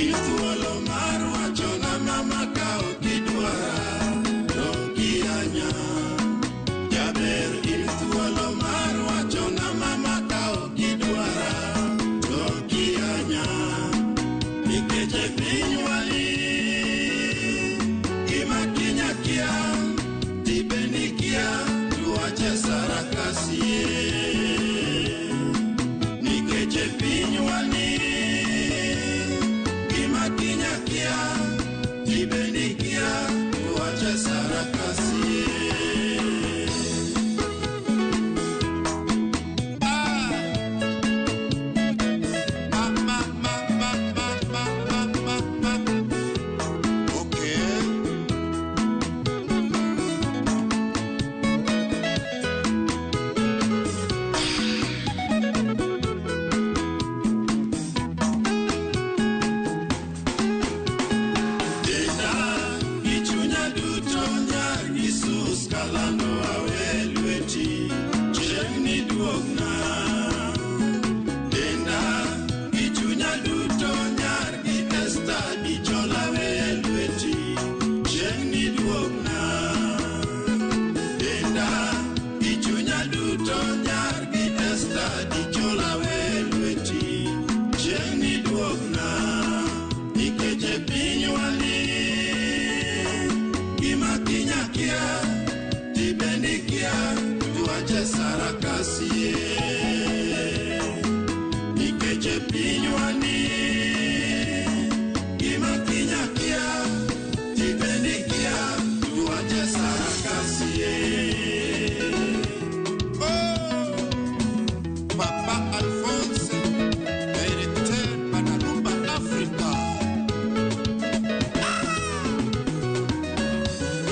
Ituolo mar wachona mama ka okidwara nokianya. Jaber ituolo mar wachona mama ka okidwara nokianya. Nikeche pinywani gima kinya kia tibeni kia tuache sarakasie. Nikeche pinywani gima kinya kia tibeni kia tuache sarakasie. Nikeche pinywani gima kinya kia tibeni kia tuache sarakasie. Oh, Papa Alphonce, directeur Panaruba Africa.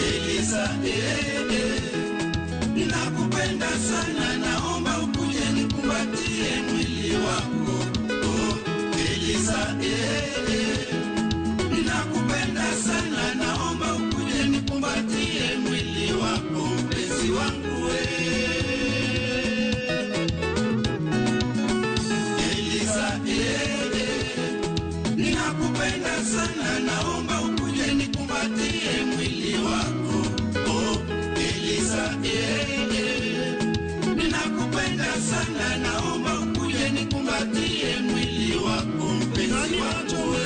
Elisa, ninakupenda sana, naomba ukuje nikumbatie mwili wako. Oh, Elisa, ninakupenda sana, naomba ukuje nikumbatie mwili wako, mpenzi wangu we. Elisa, ninakupenda sana, naomba ukuje nikumbatie mwili wako. Oh, Elisa, ninakupenda sana, naomba ukuje nikumbatie mwili wako, mpenzi wangu we.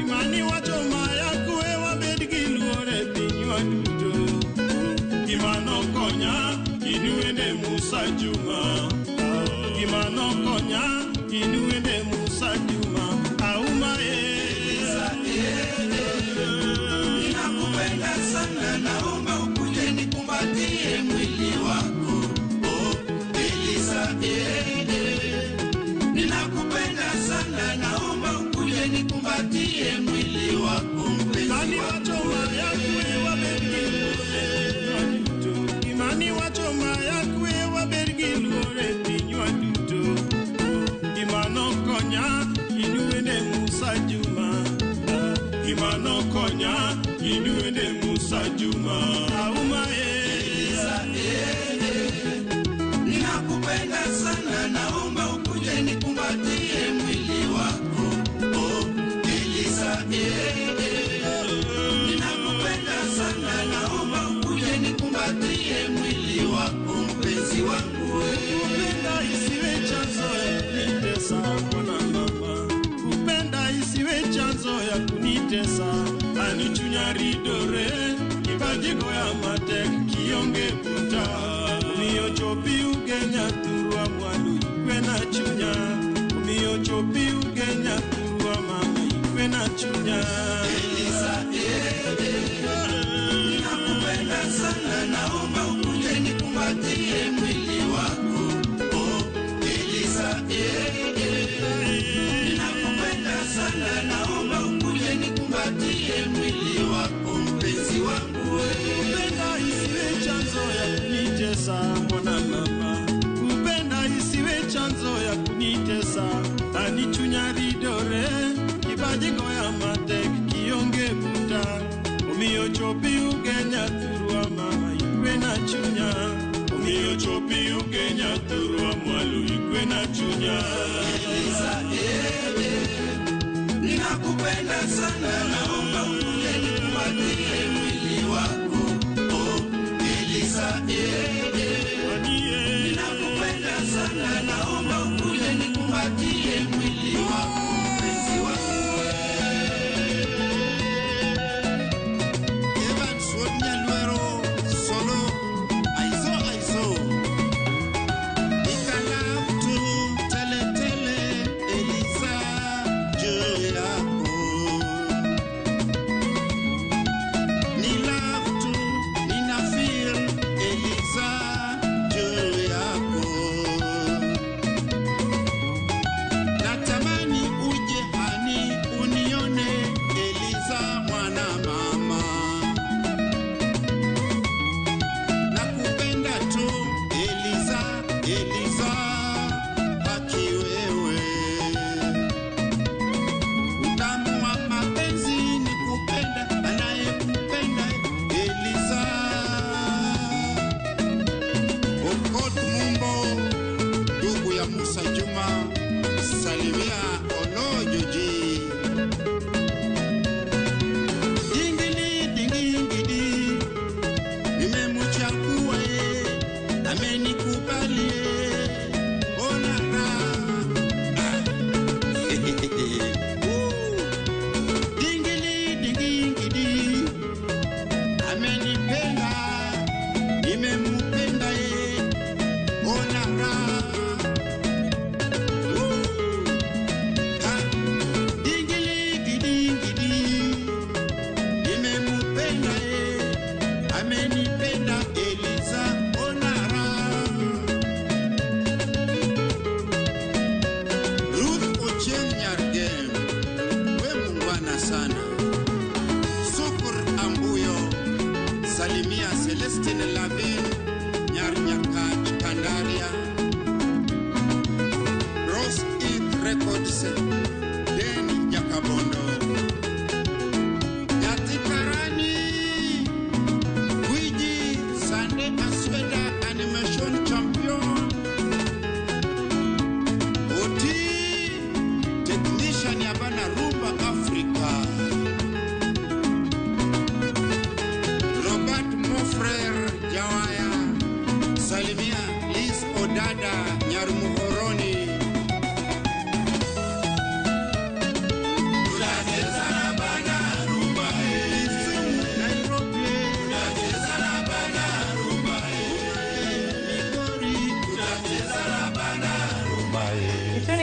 Imani wacho maya kue wabedgiluore pinywa duto. Imano konya inuende Musa Juma. Imano konya inuende Musa Juma. Auma Elisa, ninakupenda sana, naomba ukuje nikumbatie mwili wako. Oh, Elisa, ninakupenda sana, naomba ukuje nikumbatie mwili wako, mpenzi wangu we. Imani wacho maya kue wabedgiluore pinywa duto. Imano konya inuende Musa Juma. Imano konya inuende Musa Juma. Auma Elisa, ninakupenda sana, naomba ukuje nikumbatie mwili wako. Oh, Elisa, ninakupenda sana, naomba ukuje nikumbatie mwili wako, mpenzi wangu we. Kupenda isiwe chanzo ya kunitesa mwana mama. Kupenda isiwe chanzo ya kunitesa. Anichunya ridore kibajiko ya matek kionge puta. Umiyo chopi ugenya turwa mwalu ikwe na chunya. Umiyo chopi ugenya turwa mama ikwe na chunya. Elisa, ninakupenda sana, naomba ukuje nikumbatie mwili wako. Oh, Elisa, ninakupenda sana, naomba ukuje nikumbatie mwili wako, mpenzi wangu we. Kupenda isiwe chanzo ya kunitesa mwana mama. Kupenda isiwe chanzo ya kunitesa. Anichunya ridore kibajiko ya matek kionge puta. Eliza, ninakupenda sana, naomba ukuje nikumbatie mwili wako. Oh, Eliza, ninakupenda sana, naomba ukuje nikumbatie mwili wako, mpenzi wangu. Evan Sonia Luero, solo, aizo.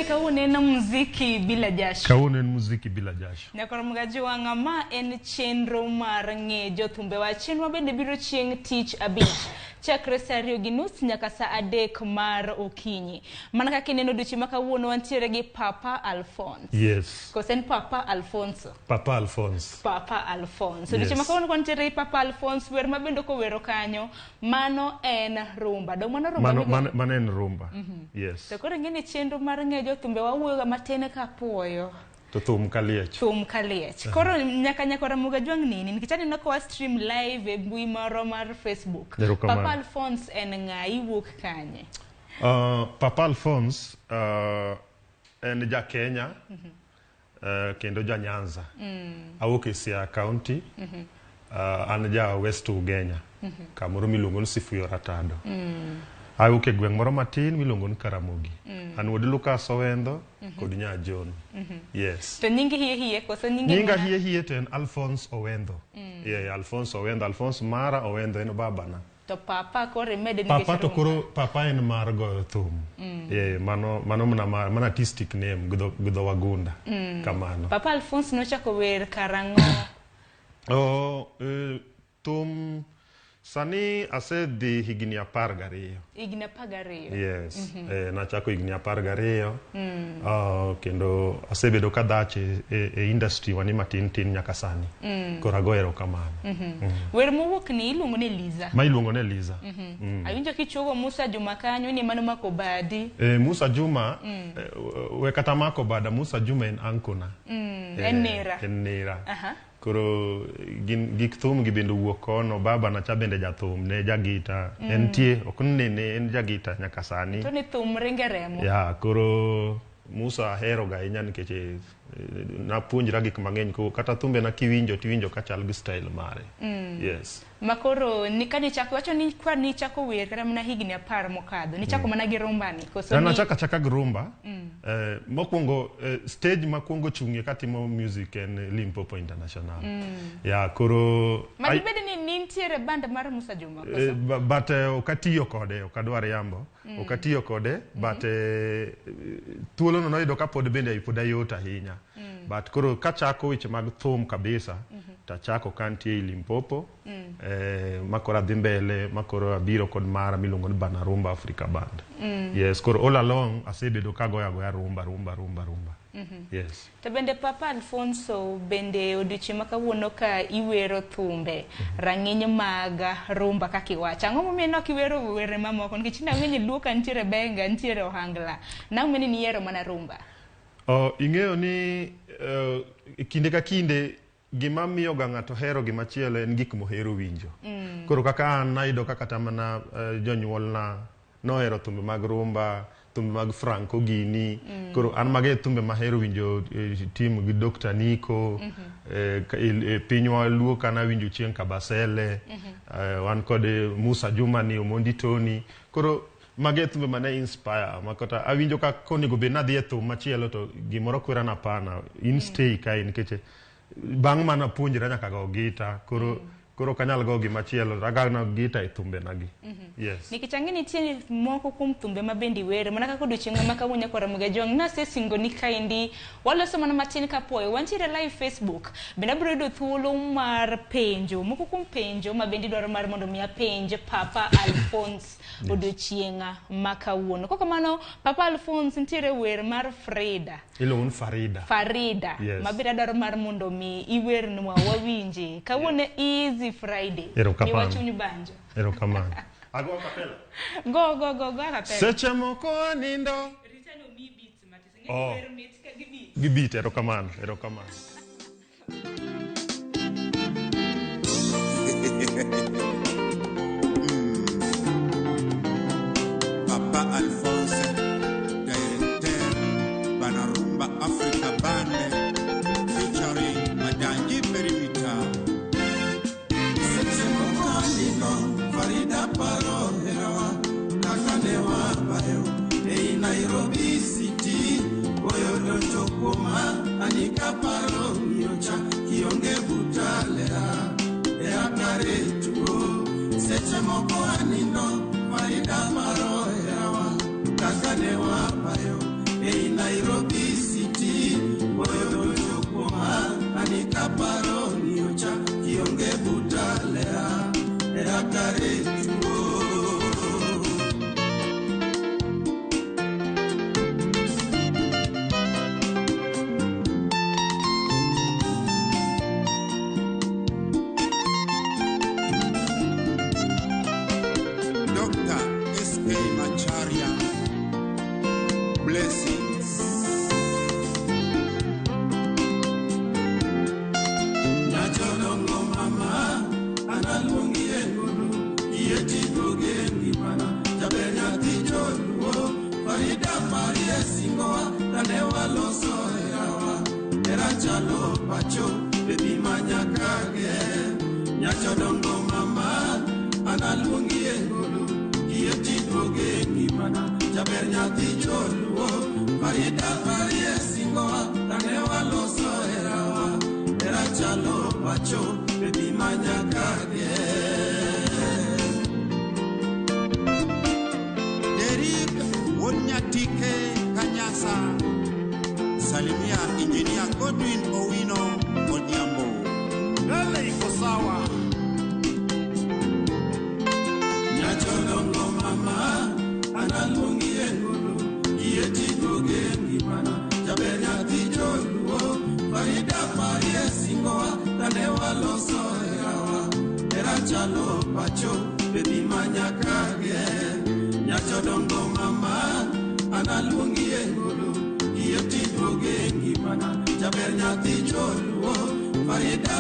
Kaunena muziki bila jasho. Kaunena muziki bila jasho. Nyakora mugaji wa ngama en chenro mar ng'e jothumbewa. Chenro bende biro chieng' tich abich. Chakre saa 2:30 nyaka saa 3 mar okinyi. Mana kaka ineno duchi makawuono wantiere gi Papa Alphonce. Yes. Kosen Papa Alphonse. Papa Alphonce. Papa Alphonce. Yes. Duchi makawuono wantiere gi Papa Alphonce wer mabendo ko wero kanyo. Mano en rumba. Do mano rumba. Mano en rumba. Yes. To koro ng'eni chenro mar ng'e jothumbewa wuoyo matene ka puoyo. To thum kaliech. Thum kaliech. Koro nyakora mugajwang nini nikitani nako stream live e mbui maro mar Facebook. Papa Alphonce en ng'ai wuok kanye? Papa Alphonce en ja Kenya. Kendo ja Nyanza. Awuok e Siaya County. An ja West Ugenya. Kamoro miluongo ni Sifuyo Ratado. Awuok e gweng' moro matin miluongo ni Ramogi. An wuod Lucas Owendo kod nya John. Yes. To nyingi hie koso nyingi. Nyinga hie to en Alphonce Owendo. Yeah, Alphonce Owendo, Alphonce Mara Owendo en babana. To papa kore mede ni Papa to koro papa en mar go thum. Yeah, mano mana artistic name gudho wagunda. Kamano. Papa Alphonce no chako wer karango. Thum sani asedhi higni 12. Higni 12. Yes. Nachako higni 12. Kendo asebedo kadache e industry wani matin nyaka sani. Koro agoero kamano. Wer mowuok ni iluongo ne Liza. Ma iluongo ne Liza. Awinjo kichuogo Musa Juma kanyo ni mano mako badi. Musa Juma we kata mako bada Musa Juma en ankona. En nera. En nera. koro gik thum gi bende wuok kono. Baba na cha bende jathum, ne jagita, entie ok ne en jagita nyaka sani. To ni thum ringe remo. Ya, koro Musa ahero ga ahinya nikech napuonjra gik mang'eny ko kata thumbe na tiwinjo kachal gi style mare. Yes. Makoro ni kani chako wacho ni kwa ni chako wer kata mana higni 10 mokadho ni chako mana gi rumba ni koso ni chaka gi rumba. Mokwongo stage makwongo chung'e katimo music en Limpopo International. Ya, koro madibede ni nintiere band mar Musa Juma koso but okatiyo kode, okadwar yambo, okatiyo kode, but thuolo no noyudo ka pod bende pod ayot ahinya. But koro kachako weche mag thum kabisa, tachako kantie Limpopo, makoro adhi mbele, makoro abiro kod mara miluongo ni Banarumba Africa Band. Yes, koro all along asebedo kagoya rumba. Yes. To bende Papa Alphonce bende odiochieng' makawuono ka iwero thumbe rang'iny mag rumba kaka iwacho. Ang'o momiyo nok iwero were mamoko nikech nang'eny duoka nitiere benga, nitiere ohangla. Nang'o ni iero mana rumba? Ing'eyo ni kinde ka kinde gima miyo ga ng'ato hero gima chielo en gik mohero winjo. Koro kaka an nayudo kaka tamana jonyuolna nohero thumbe mag rumba, thumbe mag Franco Gini. Koro an mage thumbe mahero winjo tim gi Dr. Nico, pinywa luo kana winjo chieng' Kabasele, wan kod Musa Juma ni Omondi Tony. Koro mage thumbe mane inspire makota awinjo ka konego be nadhi e thum machielo to gimoro kwera na pana in stay kae nikech bang' mana puonjra nyaka go gita. Koro kanyal go gima chielo ragana gita e thumbe nagi. Yes. Nikech ang'eni tieni moko kuom thumbe mabendi were mana kaka odiochieng' makawuonya kwa Ramogi jong nase singo ni kaendi waloso mana matin kapoyo wantiere live Facebook bende abiro yudo thuolo mar penjo moko kuom penjo mabendi dwaro mar mondo mi apenj Papa Alphonce odiochieng' makawuono. Koko mano Papa Alphonce ntiere wer mar Frida. Ilon Farida. Yes. Mabira dwaro mar mondo mi iwer nwa wawinje. Kawuono easy Friday. Ni wachunyu banjo. Erokamano. Ago kapela. Go kapela. Seche moko anindo. Ritano mi beats matise ng'e mit ka gi beat. Gi beat erokamano. Papa Alphonce, director Banarumba Africa Band, featuring Madanji Perimita. Farida paro herawa nakanewa bayo ei Nairobi City boyo donto koma anika paro miocha kionge butalera eakare tuo seche moko anindo Farida paro herawa nakanewa bayo ei Nairobi City boyo donto koma anika paro miocha kionge butalera Dr. S.K. Macharia, blessings. Nacholongo mama, analungi engulu, yeti gogengi mana, jabenya ticholuo, Farida Maria singoa, tanewa loso erawa, erachalo pacho, bebi manyakage, nyacholongo mama, analungi engulu, yeti gogengi mana, jabenya ticholuo, Farida Maria singoa, tanewa loso erawa, erachalo pacho, bebi manyakage. Wonyatike Kanyasa, salimia Engineer Godwin Owino Odiambo. Lele iko sawa. Nyacholongo mama, analungi engulu, yeti gogengi mana, jabenya ticholuo, Farida Maria singoa, tanewa loso erawa, erachalo pacho, bebi manyakage. Nyachodongo mama, analungi engulu, yeti gogengi mana, jaber nyati choluo, Farida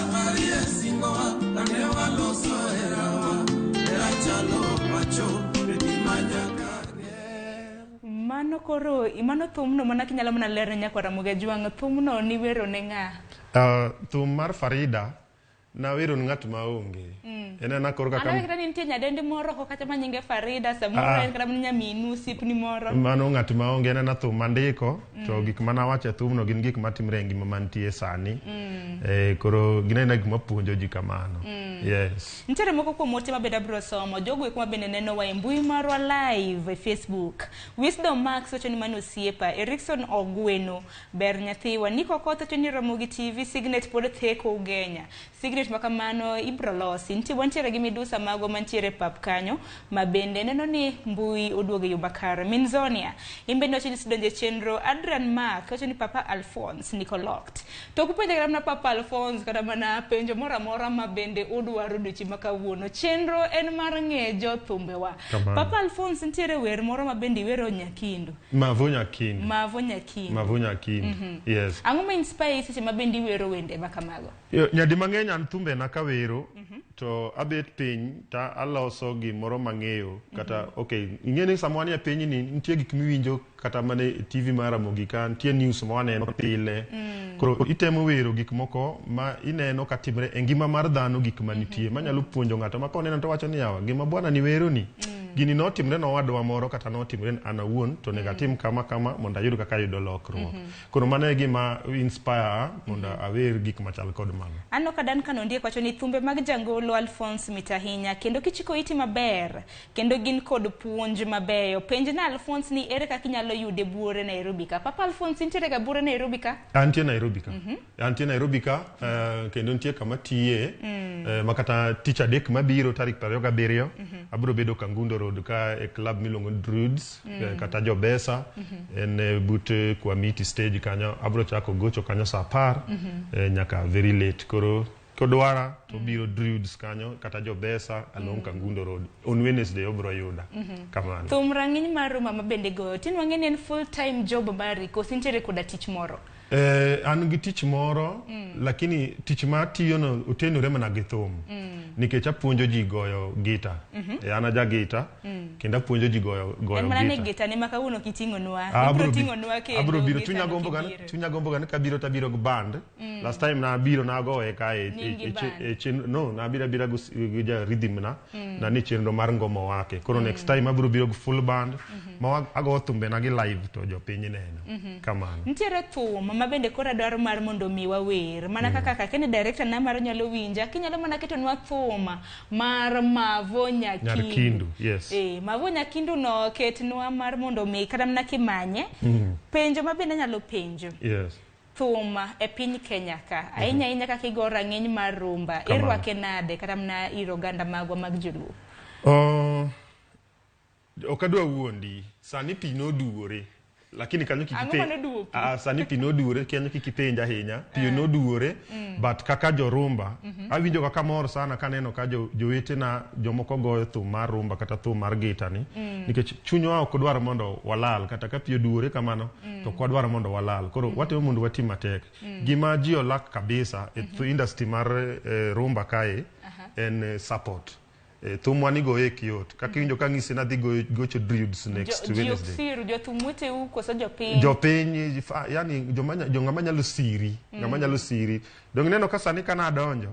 Mano koro imano thumno mana kinyalo mana ler nyako Ramogi Jwang thumno ni wero ne ng'a? Thum mar Farida na wero ng'at maonge. Enena koro kaka Ana kira nitie nyadendi moro ko kata manyinge Farida samoro en kata nyaminu sipni moro. Mano ng'at maonge enena thum mandiko to gik mana wacho thumno gin gik matimre ngima mantie sani. Koro ginena gik mapuonjo ji kamano. Yes. Nitiere moko kuom ote mabeda bro somo jogo kuma bende neno wa mbui marwa live e Facebook. Wisdom Max wacho ni mano siepa. Erikson Ogweno ber nyathiwa niko kotho wacho ni Ramogi TV Signet pod theko ugenya. Signet makamano ibro losi. Ntiere gi midusa mago mantiere pap kanyo mabende neno ni mbui oduoge yo bakara. Minzonia imbe no chini sidonje chenro Adrian Mark wacho ni Papa Alphonce niko locked. To kupenja kama na Papa Alphonce kada mana penjo mora mabende udwaro duchi makawuono chenro en mar ng'e jothumbewa. Papa Alphonce ntiere wer moro mabende wero Nyakindu. Mavunya Kindu. Yes. Ang'o ma inspire seche mabende wero wende makamago? Nyadi mang'eny an thumbe na ka wero to abet piny ta aloso gimoro mang'eyo kata okay ing'eni samwani e piny ni nitie gik miwinjo kata mane TV mar Ramogi ka nitie news ma waneno pile koro itemo wero gik moko ma ineno katimre e ngima mar dhano gik manitie manyalo puonjo ng'ato ma koneno to wacho ni yawa gima bwana ni wero ni gini notimre no wadwa moro kata notimre an awuon to negatim kama mondo ayud kaka yudo lokruok koro mano e gima inspire mondo awer gik machal kod mano. Ano kadan kano ndiye kwacho ni thumbe mag jangolo Alphonce mitahinya kendo kichiko iti maber kendo gin kod puonj mabeyo penj na Alphonce ni ere kaka inyalo yude buore Nairobi ka. Papa Alphonce intiere ga buore Nairobi ka? Antie Nairobi ka kendo nitie kama tiye makata tich adek mabiro tarik 27 abro bedo Kangundo Road ka e club milongo Druids kata Jobesa en but kwa miti stage kanyo abro chako gocho kanyo saa 10 nyaka very late koro kodwara to biro Druids kanyo kata Jobesa along Kangundo Road on Wednesday obro yuda kamano. Thum rang'iny mar ruma mabende go tin wang'eni en full time job mari koso intiere koda tich moro? An gi tich moro lakini tich ma tiyo no otenore mana gi thum nikech apuonjo ji goyo gita an aja gita kendo apuonjo ji goyo gita. En mana ne gita ne makawuono kiting'onwa ibro ting'onwa kendo abro biro chunya gombo gan kabiro tabiro go band last time na biro na goye ka na bira go ja rhythm na ni chenro mar ngomo wake koro next time abro biro go full band ma ago thumbe na gi live to jo piny neno kamano. Ntiere thum mabende kora dwaro mar mondo mi wawer mana kaka kene director na mar nyalo winja kinyalo mana ketonwa thuma mar Mavo Nyakindu. Yes. Mavo Nyakindu no ketnwa mar mondo mi kata mna kimanye penjo mabende nyalo penjo. Yes. Thuma e piny Kenya ka ainya kaka igoro rang'iny mar rumba irwake nade kata mna iroganda magwa mag joluo? Okadwa wuondi sani pi noduore lakini kanyo kikipenja sani pi noduore kanyo kikipenja ahinya pi noduore but kaka jorumba awinjo kaka mor sana kaneno ka jowetena jomoko goyo thum mar rumba kata thum mar gita ni nikech chunywa ok dwar mondo walal kata ka pi oduore kamano to kwa dwar mondo walal koro watemo mondo watim matek gima ji olak kabisa e industry mar rumba kae en support thum wani goye kiot kaka winjo ka ng'isi na dhi gocho Druids next Wednesday jothumute u koso jopiny yani ng'ama nyalo siri dong neno ka sani kana donjo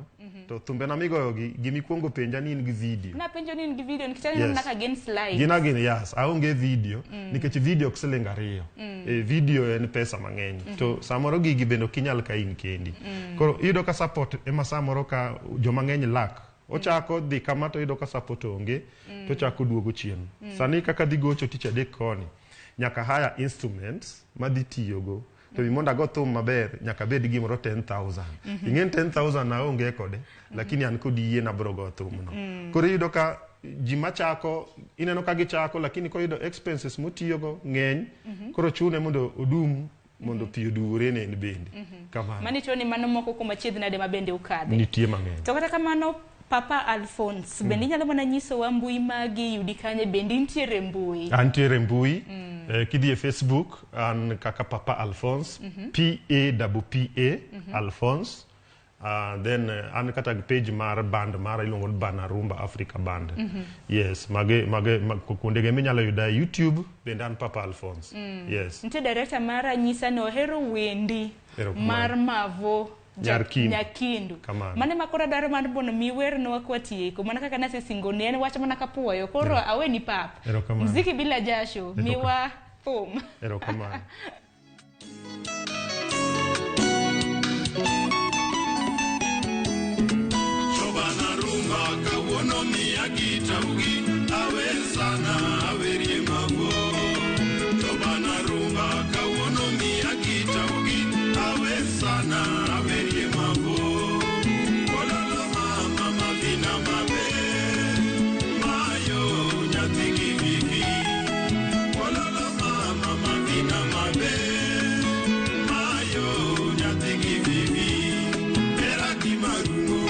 to thumbe na migoyo gimikwongo penja ni in gi video na penjo ni in gi video nikitani yes. Naka gen slide yes aonge video nikech video ok siling ariyo video en pesa mang'eny to samoro gigi bendo kinyal ka in kendi koro iyudo ka support ema samoro ka joma ng'eny lak ochako dhi kama to iyudo ka support onge to chako duogo chien sani kaka dhi gocho tich adek koni nyaka hire instruments madhi tiyogo to mondo go thum maber nyaka bed gimoro 10,000 ing'en 10,000 na onge kode lakini an kod yie na bro go thum no koro iyudo ka ji machako ineno ka gichako lakini ko iyudo expenses motiyogo ng'eny koro chune mondo odum mondo pi oduore ne en bende kamano mani to ni mano moko kuma chiedhnade mabende ukadhe nitie mang'eny to kata kamano Papa Alphonce bende nyalo mana nyiso wa mbui magi yudi kanye bende intiere mbui antiere mbui kidhi e Facebook an kaka Papa Alphonce PAPA Alphonce Then an kata page mar band mara iluongo ni Banarumba Africa Band. Yes, kuonde ge minyalo yuda YouTube bende an Papa Alphonce. Yes. Ntie director mara nyisa no hero wendi mar Mavo Nyakindu. Mane makora daro man bono miwer no wakwati ko mana kaka nase singone en wacha mana kapuoyo koro aweni pap. Muziki bila jasho miwa thum. Erokamano. Kawuono miya gitaugi awer sana awerie mago. To Banarumba kawuono miya gitaugi awer sana awerie mago. Ololo mama mavina mabe mayo nyathi gi vivi. Ololo mama mavina mabe mayo nyathi gi vivi. Era gi marumo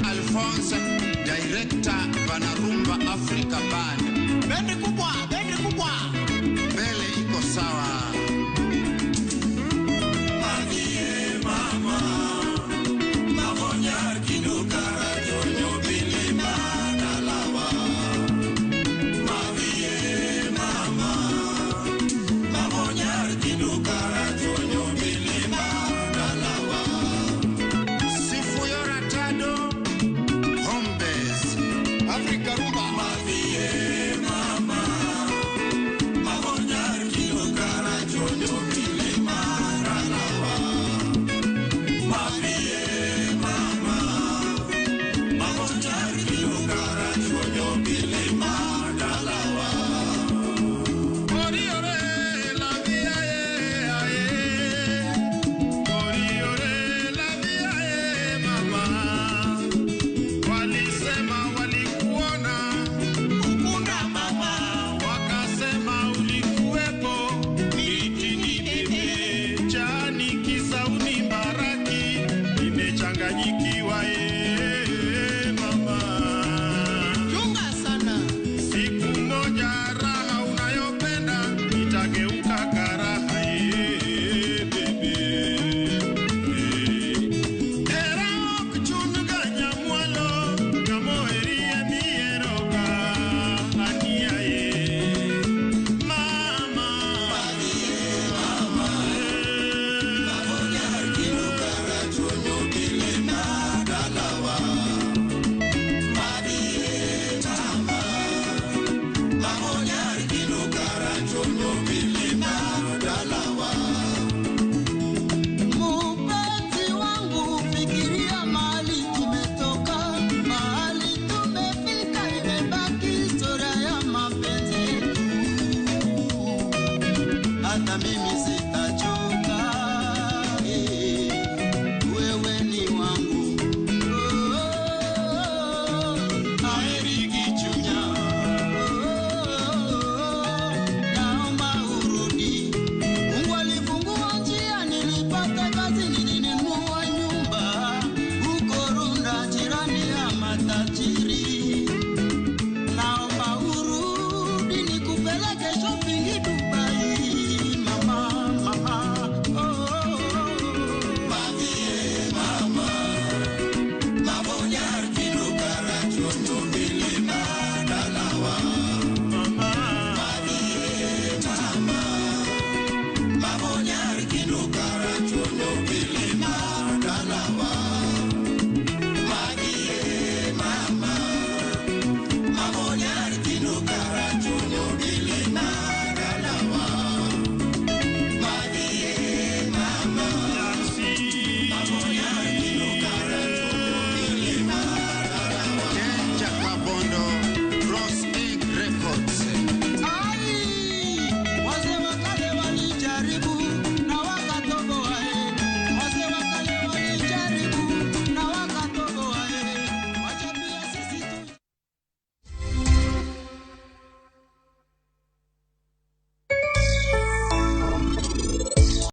Alphonce, director Banarumba Africa Band. Bendi kubwa, mbele iko sawa. Madie mama, mahonya kinukara jonyo bilima dalawa. Madie mama, mahonya kinukara jonyo bilima dalawa. Sifu yora tado Africa Rumba. Madie mama. Chondo